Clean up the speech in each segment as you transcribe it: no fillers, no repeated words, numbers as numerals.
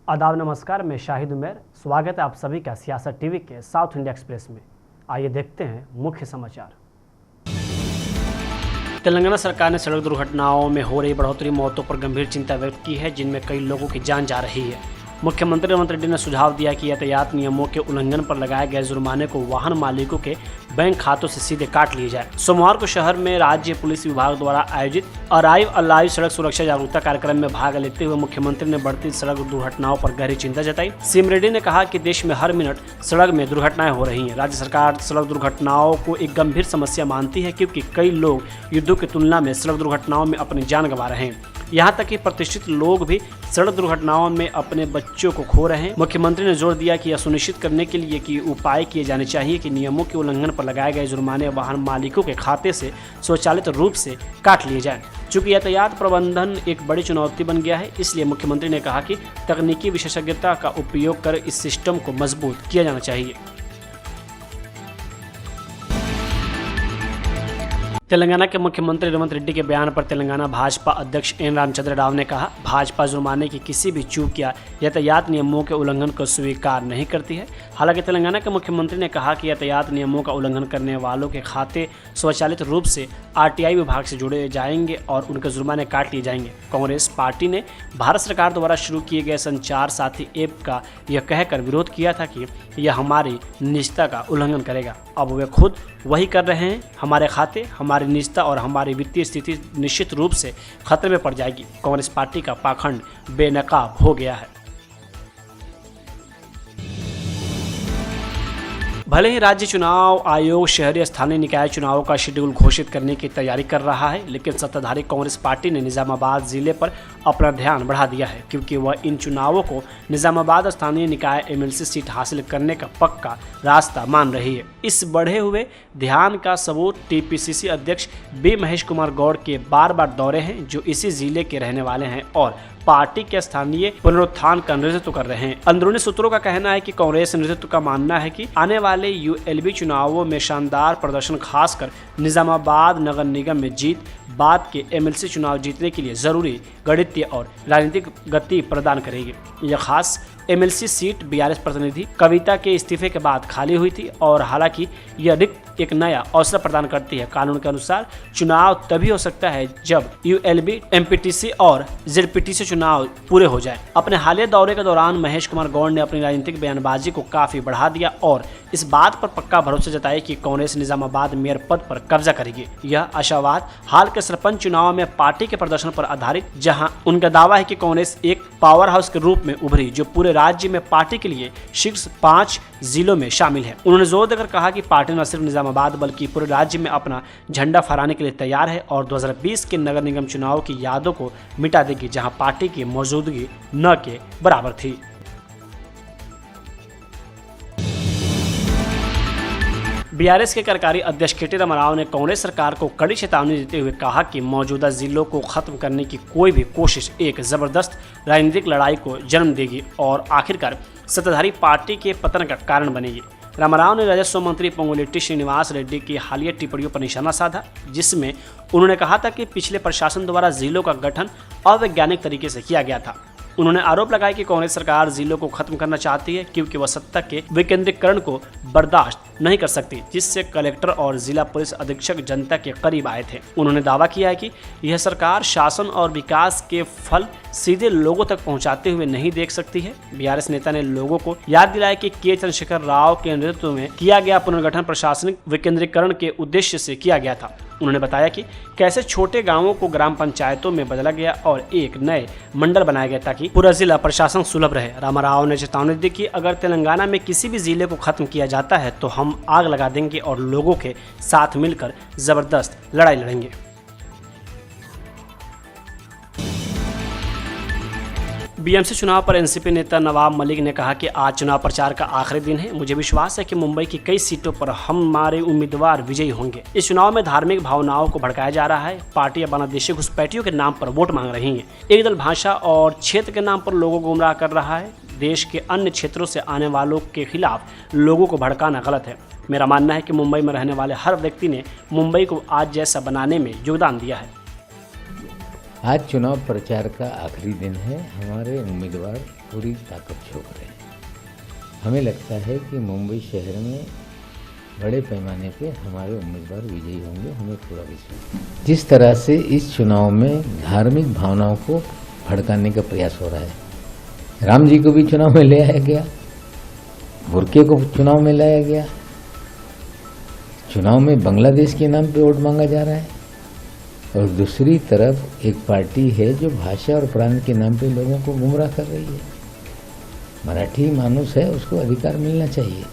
आदाब नमस्कार, मैं शाहिद उमर। स्वागत है आप सभी का सियासत टीवी के साउथ इंडिया एक्सप्रेस में। आइए देखते हैं मुख्य समाचार। तेलंगाना सरकार ने सड़क दुर्घटनाओं में हो रही बढ़ोतरी मौतों पर गंभीर चिंता व्यक्त की है, जिनमें कई लोगों की जान जा रही है। मुख्यमंत्री रेवंत रेड्डी ने सुझाव दिया कि यातायात नियमों के उल्लंघन पर लगाए गए जुर्माने को वाहन मालिकों के बैंक खातों से सीधे काट लिए जाए। सोमवार को शहर में राज्य पुलिस विभाग द्वारा आयोजित अराइव अलाइव सड़क सुरक्षा जागरूकता कार्यक्रम में भाग लेते हुए मुख्यमंत्री ने बढ़ती सड़क दुर्घटनाओं पर गहरी चिंता जताई। सीएम रेड्डी ने कहा कि देश में हर मिनट सड़क में दुर्घटनाएं हो रही हैं। राज्य सरकार सड़क दुर्घटनाओं को एक गंभीर समस्या मानती है, क्योंकि कई लोग युद्धों की तुलना में सड़क दुर्घटनाओं में अपनी जान गंवा रहे हैं। यहाँ तक कि प्रतिष्ठित लोग भी सड़क दुर्घटनाओं में अपने बच्चों को खो रहे हैं। मुख्यमंत्री ने जोर दिया कि यह सुनिश्चित करने के लिए कि उपाय किए जाने चाहिए कि नियमों के उल्लंघन पर लगाए गए जुर्माने वाहन मालिकों के खाते से स्वचालित रूप से काट लिए जाएं। चूंकि यातायात प्रबंधन एक बड़ी चुनौती बन गया है, इसलिए मुख्यमंत्री ने कहा कि तकनीकी विशेषज्ञता का उपयोग कर इस सिस्टम को मजबूत किया जाना चाहिए। तेलंगाना के मुख्यमंत्री रेवंत रेड्डी के बयान पर तेलंगाना भाजपा अध्यक्ष एन रामचंद्र राव ने कहा, भाजपा जुर्माने की किसी भी चूक या यातायात नियमों के उल्लंघन को स्वीकार नहीं करती है। हालांकि तेलंगाना के मुख्यमंत्री ने कहा कि यातायात नियमों का उल्लंघन करने वालों के खाते स्वचालित रूप से आरटीआई विभाग से जुड़े जाएंगे और उनके जुर्माने काट लिए जाएंगे। कांग्रेस पार्टी ने भारत सरकार द्वारा शुरू किए गए संचार साथी ऐप का यह कहकर विरोध किया था कि यह हमारी निजता का उल्लंघन करेगा। अब वे खुद वही कर रहे हैं। हमारे खाते, हमारी निजता और हमारी वित्तीय स्थिति निश्चित रूप से खतरे में पड़ जाएगी। कांग्रेस पार्टी का पाखंड बेनकाब हो गया है। भले ही राज्य चुनाव आयोग शहरी स्थानीय निकाय चुनावों का शेड्यूल घोषित करने की तैयारी कर रहा है, लेकिन सत्ताधारी कांग्रेस पार्टी ने निजामाबाद जिले पर अपना ध्यान बढ़ा दिया है, क्योंकि वह इन चुनावों को निजामाबाद स्थानीय निकाय एमएलसी सीट हासिल करने का पक्का रास्ता मान रही है। इस बढ़े हुए ध्यान का सबूत टीपीसीसी अध्यक्ष बी महेश कुमार गौड़ के बार बार दौरे हैं, जो इसी जिले के रहने वाले हैं और पार्टी के स्थानीय पुनरुत्थान का नेतृत्व कर रहे हैं। अंदरूनी सूत्रों का कहना है कि कांग्रेस नेतृत्व का मानना है कि आने वाले यूएलबी चुनावों में शानदार प्रदर्शन, खासकर निजामाबाद नगर निगम में जीत, बाद के एमएलसी चुनाव जीतने के लिए जरूरी गणितीय और राजनीतिक गति प्रदान करेगी। यह खास एमएलसी सीट बीआरएस प्रतिनिधि कविता के इस्तीफे के बाद खाली हुई थी और हालांकि यह रिक्त एक नया अवसर प्रदान करती है। कानून के अनुसार चुनाव तभी हो सकता है जब यूएलबी, एमपीटीसी और जेडपीटीसी चुनाव पूरे हो जाए। अपने हालिया दौरे के दौरान महेश कुमार गौड़ ने अपनी राजनीतिक बयानबाजी को काफी बढ़ा दिया और इस बात पर पक्का भरोसा जताया कि कांग्रेस निजामाबाद मेयर पद पर कब्जा करेगी। यह आशावाद हाल के सरपंच चुनाव में पार्टी के प्रदर्शन पर आधारित, जहां उनका दावा है कि कांग्रेस एक पावर हाउस के रूप में उभरी, जो पूरे राज्य में पार्टी के लिए शीर्ष 5 जिलों में शामिल है। उन्होंने जोर देकर कहा कि पार्टी न सिर्फ निजामाबाद बल्कि पूरे राज्य में अपना झंडा फहराने के लिए तैयार है और 2020 के नगर निगम चुनाव की यादों को मिटा देगी, जहां पार्टी की मौजूदगी न के बराबर थी। बीआरएस के कार्यकारी अध्यक्ष केटी रामाराव ने कांग्रेस सरकार को कड़ी चेतावनी देते हुए कहा कि मौजूदा जिलों को खत्म करने की कोई भी कोशिश एक जबरदस्त राजनीतिक लड़ाई को जन्म देगी और आखिरकार सत्ताधारी पार्टी के पतन का कारण बनेगी। रामाराव ने राजस्व मंत्री पोंगुलेट्टी श्रीनिवास रेड्डी की हालिया टिप्पणियों पर निशाना साधा, जिसमें उन्होंने कहा था कि पिछले प्रशासन द्वारा जिलों का गठन अवैज्ञानिक तरीके से किया गया था। उन्होंने आरोप लगाया कि कांग्रेस सरकार जिलों को खत्म करना चाहती है, क्योंकि वह सत्ता के विकेंद्रीकरण को बर्दाश्त नहीं कर सकती, जिससे कलेक्टर और जिला पुलिस अधीक्षक जनता के करीब आए थे। उन्होंने दावा किया है कि यह सरकार शासन और विकास के फल सीधे लोगों तक पहुंचाते हुए नहीं देख सकती है। बीआरएस नेता ने लोगों को याद दिलाया कि के चंद्रशेखर राव के नेतृत्व में किया गया पुनर्गठन प्रशासनिक विकेंद्रीकरण के उद्देश्य से किया गया था। उन्होंने बताया कि कैसे छोटे गांवों को ग्राम पंचायतों में बदला गया और एक नए मंडल बनाया गया ताकि पूरा जिला प्रशासन सुलभ रहे। रामाराव ने चेतावनी दी कि अगर तेलंगाना में किसी भी जिले को खत्म किया जाता है तो हम आग लगा देंगे और लोगों के साथ मिलकर जबरदस्त लड़ाई लड़ेंगे। बीएमसी चुनाव पर एनसीपी नेता नवाब मलिक ने कहा कि आज चुनाव प्रचार का आखिरी दिन है। मुझे विश्वास है कि मुंबई की कई सीटों पर हमारे उम्मीदवार विजयी होंगे। इस चुनाव में धार्मिक भावनाओं को भड़काया जा रहा है। पार्टियां बांग्लादेशी घुसपैठियों के नाम पर वोट मांग रही हैं। एक दल भाषा और क्षेत्र के नाम पर लोगों को गुमराह कर रहा है। देश के अन्य क्षेत्रों से आने वालों के खिलाफ लोगों को भड़काना गलत है। मेरा मानना है कि मुंबई में रहने वाले हर व्यक्ति ने मुंबई को आज जैसा बनाने में योगदान दिया है। आज चुनाव प्रचार का आखिरी दिन है। हमारे उम्मीदवार पूरी ताकत झोंक रहे हैं। हमें लगता है कि मुंबई शहर में बड़े पैमाने पे हमारे उम्मीदवार विजयी होंगे, हमें पूरा विश्वास है। जिस तरह से इस चुनाव में धार्मिक भावनाओं को भड़काने का प्रयास हो रहा है, राम जी को भी चुनाव में ले आया गया, बुरके को चुनाव में लाया गया, चुनाव में बांग्लादेश के नाम पे वोट मांगा जा रहा है, और दूसरी तरफ एक पार्टी है जो भाषा और प्रांत के नाम पे लोगों को गुमराह कर रही है। मराठी मानुस है, उसको अधिकार मिलना चाहिए,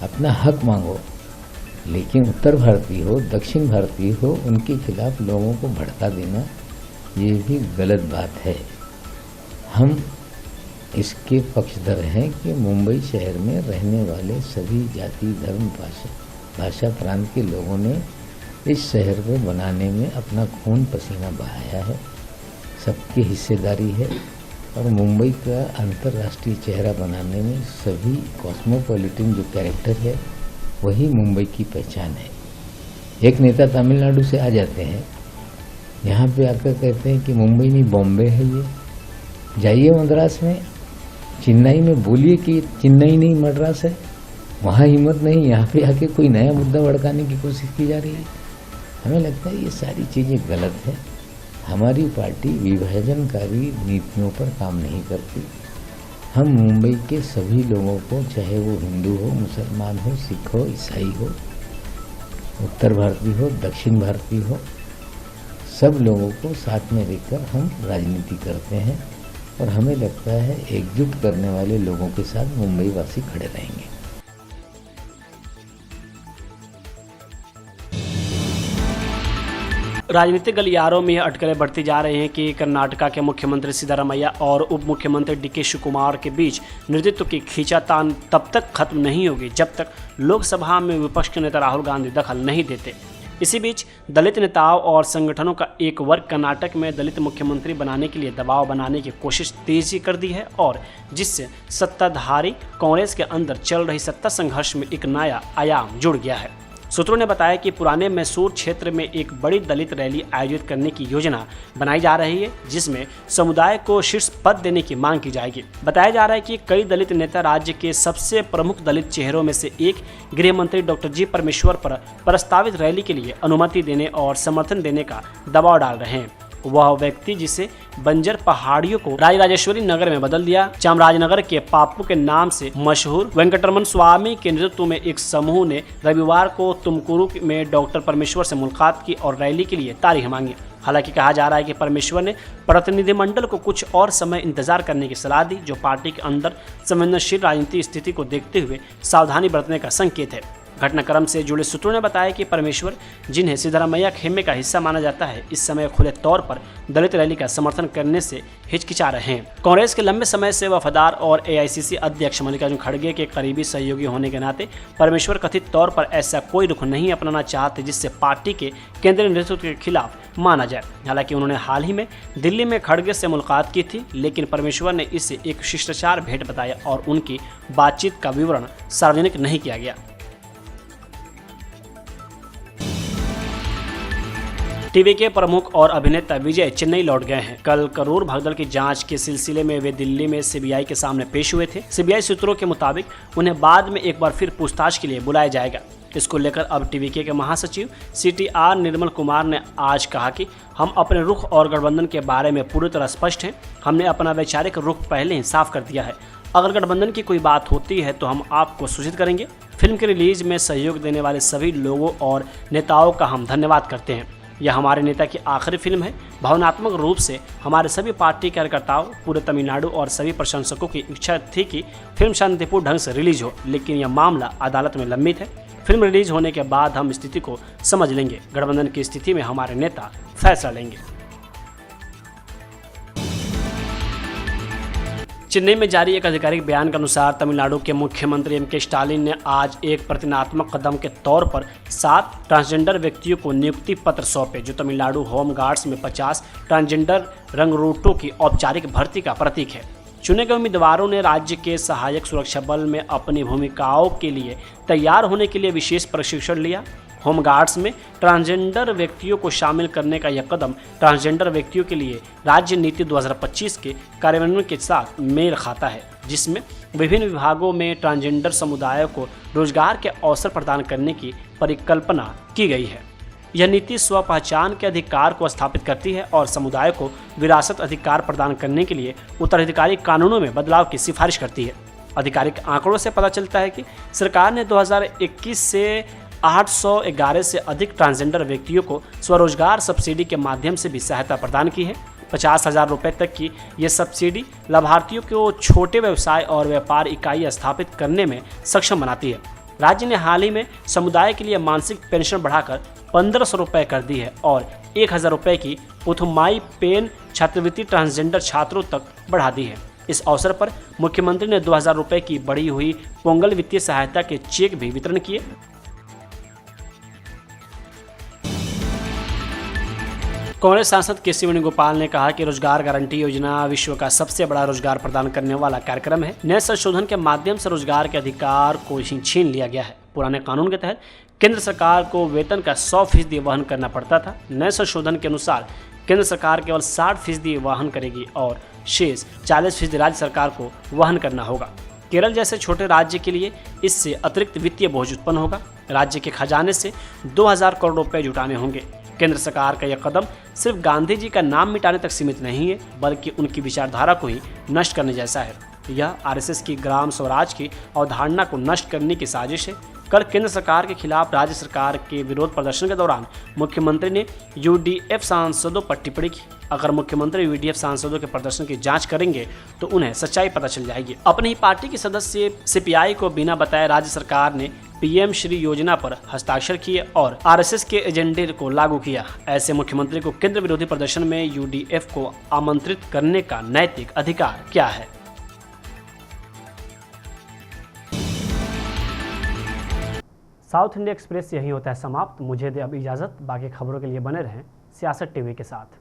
अपना हक मांगो, लेकिन उत्तर भारतीय हो, दक्षिण भारतीय हो, उनके खिलाफ लोगों को भड़का देना ये भी गलत बात है। हम इसके पक्षधर हैं कि मुंबई शहर में रहने वाले सभी जाति, धर्म, भाषा प्रांत के लोगों ने इस शहर को बनाने में अपना खून पसीना बहाया है, सबकी हिस्सेदारी है, और मुंबई का अंतर्राष्ट्रीय चेहरा बनाने में सभी कॉस्मोपॉलिटन जो कैरेक्टर है वही मुंबई की पहचान है। एक नेता तमिलनाडु से आ जाते हैं, यहाँ पे आकर कहते हैं कि मुंबई नहीं बॉम्बे है ये, जाइए मद्रास में, चेन्नई में बोलिए कि चेन्नई नहीं मद्रास है, वहाँ हिम्मत नहीं, यहाँ पे आके कोई नया मुद्दा भड़काने की कोशिश की जा रही है। हमें लगता है ये सारी चीज़ें गलत है। हमारी पार्टी विभाजनकारी नीतियों पर काम नहीं करती। हम मुंबई के सभी लोगों को, चाहे वो हिंदू हो, मुसलमान हो, सिख हो, ईसाई हो, उत्तर भारतीय हो, दक्षिण भारतीय हो, सब लोगों को साथ में लेकर हम राजनीति करते हैं, और हमें लगता है एकजुट करने वाले लोगों के साथ मुंबई वासी खड़े रहेंगे। राजनीतिक गलियारों में यह अटकलें बढ़ती जा रही हैं कि कर्नाटका के मुख्यमंत्री सिद्धारमैया और उप मुख्यमंत्री डीके शिवकुमार के बीच नेतृत्व की खींचातान तब तक खत्म नहीं होगी जब तक लोकसभा में विपक्ष के नेता राहुल गांधी दखल नहीं देते। इसी बीच दलित नेताओं और संगठनों का एक वर्ग कर्नाटक में दलित मुख्यमंत्री बनाने के लिए दबाव बनाने की कोशिश तेजी कर दी है, और जिससे सत्ताधारी कांग्रेस के अंदर चल रही सत्ता संघर्ष में एक नया आयाम जुड़ गया है। सूत्रों ने बताया कि पुराने मैसूर क्षेत्र में एक बड़ी दलित रैली आयोजित करने की योजना बनाई जा रही है, जिसमें समुदाय को शीर्ष पद देने की मांग की जाएगी। बताया जा रहा है कि कई दलित नेता राज्य के सबसे प्रमुख दलित चेहरों में से एक गृह मंत्री डॉक्टर जी परमेश्वर पर प्रस्तावित रैली के लिए अनुमति देने और समर्थन देने का दबाव डाल रहे हैं। वह व्यक्ति जिसे बंजर पहाड़ियों को राजराजेश्वरी नगर में बदल दिया, चामराजनगर के पाप्पू के नाम से मशहूर वेंकटरमण स्वामी के नेतृत्व में एक समूह ने रविवार को तुमकुरू में डॉक्टर परमेश्वर से मुलाकात की और रैली के लिए तारीख मांगी। हालांकि कहा जा रहा है कि परमेश्वर ने प्रतिनिधिमंडल को कुछ और समय इंतजार करने की सलाह दी, जो पार्टी के अंदर संवेदनशील राजनीतिक स्थिति को देखते हुए सावधानी बरतने का संकेत है। घटनाक्रम से जुड़े सूत्रों ने बताया कि परमेश्वर, जिन्हें सिद्धारमैया खेमे का हिस्सा माना जाता है, इस समय खुले तौर पर दलित रैली का समर्थन करने से हिचकिचा रहे हैं। कांग्रेस के लंबे समय से वफादार और एआईसीसी अध्यक्ष मल्लिकार्जुन खड़गे के करीबी सहयोगी होने के नाते परमेश्वर कथित तौर पर ऐसा कोई रुख नहीं अपनाना चाहते जिससे पार्टी के केंद्रीय नेतृत्व के खिलाफ माना जाए। हालांकि उन्होंने हाल ही में दिल्ली में खड़गे से मुलाकात की थी, लेकिन परमेश्वर ने इसे एक शिष्टाचार भेंट बताया और उनकी बातचीत का विवरण सार्वजनिक नहीं किया गया। टीवी के प्रमुख और अभिनेता विजय चेन्नई लौट गए हैं। कल करूर भगदड़ की जांच के सिलसिले में वे दिल्ली में सीबीआई के सामने पेश हुए थे। सीबीआई सूत्रों के मुताबिक उन्हें बाद में एक बार फिर पूछताछ के लिए बुलाया जाएगा। इसको लेकर अब टीवीके के महासचिव सीटीआर निर्मल कुमार ने आज कहा कि हम अपने रुख और गठबंधन के बारे में पूरी तरह स्पष्ट हैं। हमने अपना वैचारिक रुख पहले ही साफ कर दिया है। अगर गठबंधन की कोई बात होती है तो हम आपको सूचित करेंगे। फिल्म के रिलीज में सहयोग देने वाले सभी लोगों और नेताओं का हम धन्यवाद करते हैं। यह हमारे नेता की आखिरी फिल्म है। भावनात्मक रूप से हमारे सभी पार्टी कार्यकर्ताओं, पूरे तमिलनाडु और सभी प्रशंसकों की इच्छा थी कि फिल्म शांतिपूर्ण ढंग से रिलीज हो, लेकिन यह मामला अदालत में लंबित है। फिल्म रिलीज होने के बाद हम स्थिति को समझ लेंगे। गठबंधन की स्थिति में हमारे नेता फैसला लेंगे। चेन्नई में जारी एक आधिकारिक बयान के अनुसार तमिलनाडु के मुख्यमंत्री एम के स्टालिन ने आज एक प्रतिनात्मक कदम के तौर पर 7 ट्रांसजेंडर व्यक्तियों को नियुक्ति पत्र सौंपे, जो तमिलनाडु होम गार्ड्स में 50 ट्रांसजेंडर रंगरूटों की औपचारिक भर्ती का प्रतीक है। चुने गए उम्मीदवारों ने राज्य के सहायक सुरक्षा बल में अपनी भूमिकाओं के लिए तैयार होने के लिए विशेष प्रशिक्षण लिया। होमगार्ड्स में ट्रांसजेंडर व्यक्तियों को शामिल करने का यह कदम ट्रांसजेंडर व्यक्तियों के लिए राज्य नीति 2025 के कार्यान्वयन के साथ मेल खाता है, जिसमें विभिन्न विभागों में ट्रांसजेंडर समुदाय को रोजगार के अवसर प्रदान करने की परिकल्पना की गई है। यह नीति स्व पहचान के अधिकार को स्थापित करती है और समुदाय को विरासत अधिकार प्रदान करने के लिए उत्तराधिकारी कानूनों में बदलाव की सिफारिश करती है। आधिकारिक आंकड़ों से पता चलता है कि सरकार ने 2021 से 811 से अधिक ट्रांसजेंडर व्यक्तियों को स्वरोजगार सब्सिडी के माध्यम से भी सहायता प्रदान की है। 50,000 रुपये तक की ये सब्सिडी लाभार्थियों को छोटे व्यवसाय और व्यापार इकाई स्थापित करने में सक्षम बनाती है। राज्य ने हाल ही में समुदाय के लिए मासिक पेंशन बढ़ाकर 1,500 रुपये कर दी है और 1,000 रुपये की पुथुमाई पेन छात्रवृत्ति ट्रांसजेंडर छात्रों तक बढ़ा दी है। इस अवसर पर मुख्यमंत्री ने 2,000 रुपये की बढ़ी हुई पोंगल वित्तीय सहायता के चेक भी वितरण किए। कांग्रेस सांसद केसी वेणुगोपाल ने कहा कि रोजगार गारंटी योजना विश्व का सबसे बड़ा रोजगार प्रदान करने वाला कार्यक्रम है। नए संशोधन के माध्यम से रोजगार के अधिकार को छीन लिया गया है। पुराने कानून के तहत केंद्र सरकार को वेतन का 100% वहन करना पड़ता था। नए संशोधन के अनुसार केंद्र सरकार केवल 60% वहन करेगी और शेष 40% राज्य सरकार को वहन करना होगा। केरल जैसे छोटे राज्य के लिए इससे अतिरिक्त वित्तीय बोझ उत्पन्न होगा। राज्य के खजाने से 2,000 करोड़ रुपए जुटाने होंगे। केंद्र सरकार का यह कदम सिर्फ गांधी जी का नाम मिटाने तक सीमित नहीं है, बल्कि उनकी विचारधारा को ही नष्ट करने जैसा है। यह आरएसएस की ग्राम स्वराज की अवधारणा को नष्ट करने की साजिश है। कल केंद्र सरकार के खिलाफ राज्य सरकार के विरोध प्रदर्शन के दौरान मुख्यमंत्री ने यूडीएफ सांसदों पर टिप्पणी की। अगर मुख्यमंत्री यूडीएफ सांसदों के प्रदर्शन की जांच करेंगे तो उन्हें सच्चाई पता चल जाएगी। अपनी ही पार्टी के सदस्य सीपीआई को बिना बताए राज्य सरकार ने पीएम श्री योजना पर हस्ताक्षर किए और आरएसएस के एजेंडे को लागू किया। ऐसे मुख्यमंत्री को केंद्र विरोधी प्रदर्शन में यूडीएफ को आमंत्रित करने का नैतिक अधिकार क्या है? साउथ इंडिया एक्सप्रेस यही होता है समाप्त। मुझे दे अब इजाज़त। बाकी खबरों के लिए बने रहें सियासत टीवी के साथ।